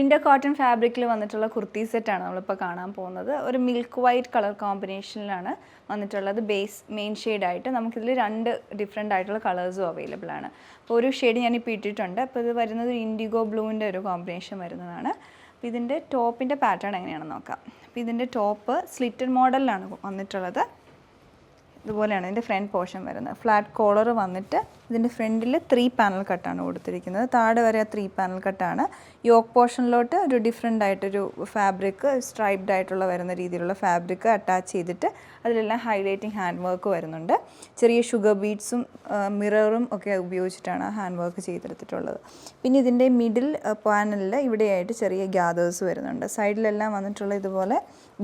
Print cotton ഫാബ്രിക്കിൽ വന്നിട്ടുള്ള കുർത്തി സെറ്റാണ് നമ്മളിപ്പോൾ കാണാൻ പോകുന്നത്. ഒരു മിൽക്ക് വൈറ്റ് കളർ കോമ്പിനേഷനിലാണ് വന്നിട്ടുള്ളത്. ബേസ് മെയിൻ ഷെയ്ഡായിട്ട് നമുക്കിതിൽ 2 ഡിഫറെൻ്റ് ആയിട്ടുള്ള കളേഴ്സും അവൈലബിൾ ആണ്. അപ്പോൾ ഒരു ഷെയ്ഡ് ഞാനിപ്പോൾ ഇട്ടിട്ടുണ്ട്. അപ്പോൾ ഇത് വരുന്നത് ഇൻഡിഗോ ബ്ലൂവിൻ്റെ ഒരു കോമ്പിനേഷൻ വരുന്നതാണ്. അപ്പോൾ ഇതിൻ്റെ ടോപ്പിൻ്റെ പാറ്റേൺ എങ്ങനെയാണെന്ന് നോക്കാം. അപ്പോൾ ഇതിൻ്റെ ടോപ്പ് സ്ലിറ്റഡ് മോഡലിലാണ് വന്നിട്ടുള്ളത്. ഇതുപോലെയാണ് ഇതിൻ്റെ ഫ്രണ്ട് പോർഷൻ വരുന്നത്. ഫ്ലാറ്റ് കോളർ വന്നിട്ട് ഇതിൻ്റെ ഫ്രണ്ടിൽ 3 പാനൽ കട്ടാണ് കൊടുത്തിരിക്കുന്നത്. താഴെ വരെ 3 പാനൽ കട്ടാണ്. യോക്ക് പോർഷനിലോട്ട് ഒരു ഡിഫറെൻ്റ് ആയിട്ടൊരു ഫാബ്രിക് സ്ട്രൈപ്ഡ് ആയിട്ടുള്ള വരുന്ന രീതിയിലുള്ള ഫാബ്രിക് അറ്റാച്ച് ചെയ്തിട്ട് അതിലെല്ലാം ഹൈലൈറ്റിംഗ് ഹാൻഡ് വർക്ക് വരുന്നുണ്ട്. ചെറിയ ഷുഗർ ബീഡ്സും മിററും ഒക്കെ ഉപയോഗിച്ചിട്ടാണ് ഹാൻഡ് വർക്ക് ചെയ്തെടുത്തിട്ടുള്ളത്. പിന്നെ ഇതിൻ്റെ മിഡിൽ പാനലിൽ ഇവിടെയായിട്ട് ചെറിയ ഗ്യാദേഴ്സ് വരുന്നുണ്ട്. സൈഡിലെല്ലാം വന്നിട്ടുള്ള ഇതുപോലെ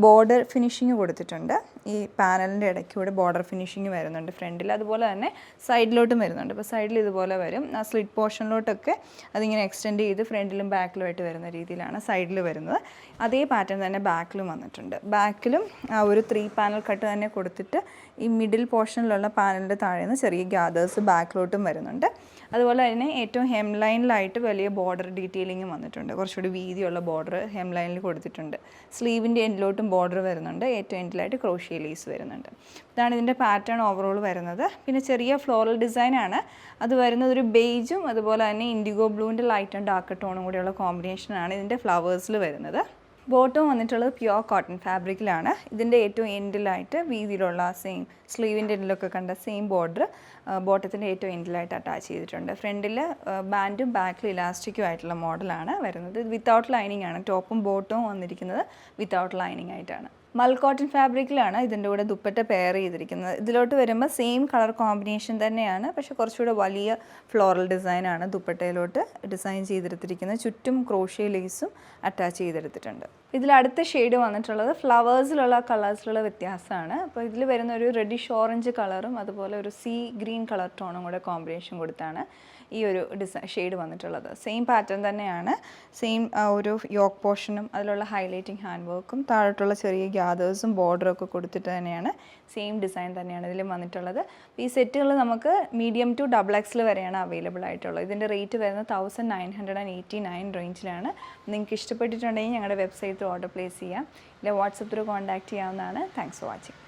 ബോർഡർ ഫിനിഷിങ് കൊടുത്തിട്ടുണ്ട്. ഈ പാനലിൻ്റെ ഇടയ്ക്കൂടെ ബോർഡർ ഫിനിഷിങ് വരുന്നുണ്ട് ഫ്രണ്ടിൽ. അതുപോലെ തന്നെ സൈഡിലോട്ടും വരുന്നുണ്ട്. അപ്പോൾ സൈഡിൽ ഇതുപോലെ വരും. ആ സ്ലിറ്റ് പോർഷനിലോട്ടൊക്കെ അതിങ്ങനെ എക്സ്റ്റെൻഡ് ചെയ്ത് ഫ്രണ്ടിലും ബാക്കിലുമായിട്ട് വരുന്ന രീതിയിലാണ് സൈഡിൽ വരുന്നത്. അതേ പാറ്റേൺ തന്നെ ബാക്കിലും വന്നിട്ടുണ്ട്. ബാക്കിലും ആ ഒരു 3 പാനൽ കട്ട് തന്നെ കൊടുത്തിട്ട് ഈ മിഡിൽ പോർഷനിലുള്ള പാനലിൻ്റെ താഴെ നിന്ന് ചെറിയ ഗ്യാദേഴ്സ് ബാക്കിലോട്ടും വരുന്നുണ്ട്. അതുപോലെ തന്നെ ഏറ്റവും ഹെം ലൈനിലായിട്ട് വലിയ ബോർഡർ ഡീറ്റെയിലിങ്ങും വന്നിട്ടുണ്ട്. കുറച്ചുകൂടി വീതിയുള്ള ബോർഡർ ഹെം ലൈനിൽ കൊടുത്തിട്ടുണ്ട്. സ്ലീവിൻ്റെ എൻഡിലോട്ടും ബോർഡർ വരുന്നുണ്ട്. ഏറ്റവും എൻഡിലായിട്ട് ക്രോഷ്യ ലേസ് വരുന്നുണ്ട്. ഇതാണ് ഇതിൻ്റെ പാറ്റേൺ ഓവറോൾ വരുന്നത്. പിന്നെ ചെറിയ ഫ്ലോറൽ ഡിസൈനാണ്. അത് വരുന്നത് ഒരു ബേജും അതുപോലെ തന്നെ ഇൻഡിഗോ ബ്ലൂവിൻ്റെ ലൈറ്റ് ആൻഡ് ഡാർക്ക് ടോണും കൂടിയുള്ള കോമ്പിനേഷനാണ് ഇതിൻ്റെ ഫ്ലവേഴ്സിൽ വരുന്നത്. ബോട്ടം വന്നിട്ടുള്ളത് പ്യുവർ കോട്ടൺ ഫാബ്രിക്കിലാണ്. ഇതിൻ്റെ ഏറ്റവും എൻഡിലായിട്ട് വീതിയിലുള്ള സെയിം സ്ലീവിൻ്റെ എൻഡിലൊക്കെ കണ്ട സെയിം ബോർഡർ ബോട്ടത്തിൻ്റെ ഏറ്റവും എൻഡിലായിട്ട് അറ്റാച്ച് ചെയ്തിട്ടുണ്ട്. ഫ്രണ്ടിൽ ബാൻഡും ബാക്കിൽ ഇലാസ്റ്റിക്കും ആയിട്ടുള്ള മോഡലാണ് വരുന്നത്. ഇത് വിത്തൗട്ട് ലൈനിങ് ആണ്. ടോപ്പും ബോട്ടവും വന്നിരിക്കുന്നത് വിത്തൗട്ട് ലൈനിങ് ആയിട്ടാണ്. മൽ കോട്ടൺ ഫാബ്രിക്കിലാണ് ഇതിൻ്റെ കൂടെ ദുപ്പട്ട പെയർ ചെയ്തിരിക്കുന്നത്. ഇതിലോട്ട് വരുമ്പോൾ സെയിം കളർ കോമ്പിനേഷൻ തന്നെയാണ്, പക്ഷേ കുറച്ചുകൂടെ വലിയ ഫ്ലോറൽ ഡിസൈനാണ് ദുപ്പട്ടയിലോട്ട് ഡിസൈൻ ചെയ്തെടുത്തിരിക്കുന്നത്. ചുറ്റും ക്രോഷ്യ ലേസും അറ്റാച്ച് ചെയ്തെടുത്തിട്ടുണ്ട്. ഇതിൽ അടുത്ത ഷെയ്ഡ് വന്നിട്ടുള്ളത് ഫ്ലവേഴ്സിലുള്ള കളേഴ്സിലുള്ള വ്യത്യാസമാണ്. അപ്പോൾ ഇതിൽ വരുന്ന ഒരു റെഡിഷ് ഓറഞ്ച് കളറും അതുപോലെ ഒരു സീ ഗ്രീൻ കളർ ടോണും കൂടെ കോമ്പിനേഷൻ കൊടുത്താണ് ഈ ഒരു ഷെയ്ഡ് വന്നിട്ടുള്ളത്. സെയിം പാറ്റേൺ തന്നെയാണ്. സെയിം ഒരു യോക്ക് പോർഷനും അതിലുള്ള ഹൈലൈറ്റിംഗ് ഹാൻഡ് വർക്കും താഴോട്ടുള്ള ചെറിയ ഗ്യാദേഴ്സും ബോർഡറും ഒക്കെ കൊടുത്തിട്ട് തന്നെയാണ് സെയിം ഡിസൈൻ തന്നെയാണ് ഇതിലും വന്നിട്ടുള്ളത്. ഈ സെറ്റുകൾ നമുക്ക് മീഡിയം ടു XXL വരെയാണ് അവൈലബിൾ ആയിട്ടുള്ളത്. ഇതിൻ്റെ റേറ്റ് വരുന്നത് 1989 റേഞ്ചിലാണ്. നിങ്ങൾക്ക് ഇഷ്ടപ്പെട്ടിട്ടുണ്ടെങ്കിൽ ഞങ്ങളുടെ വെബ്സൈറ്റിൽ ഓർഡർ പ്ലേസ് ചെയ്യാം. ഇല്ല വാട്സപ്പ് ത്രൂ കോൺടാക്റ്റ് ചെയ്യാവുന്നതാണ്. Thanks for watching.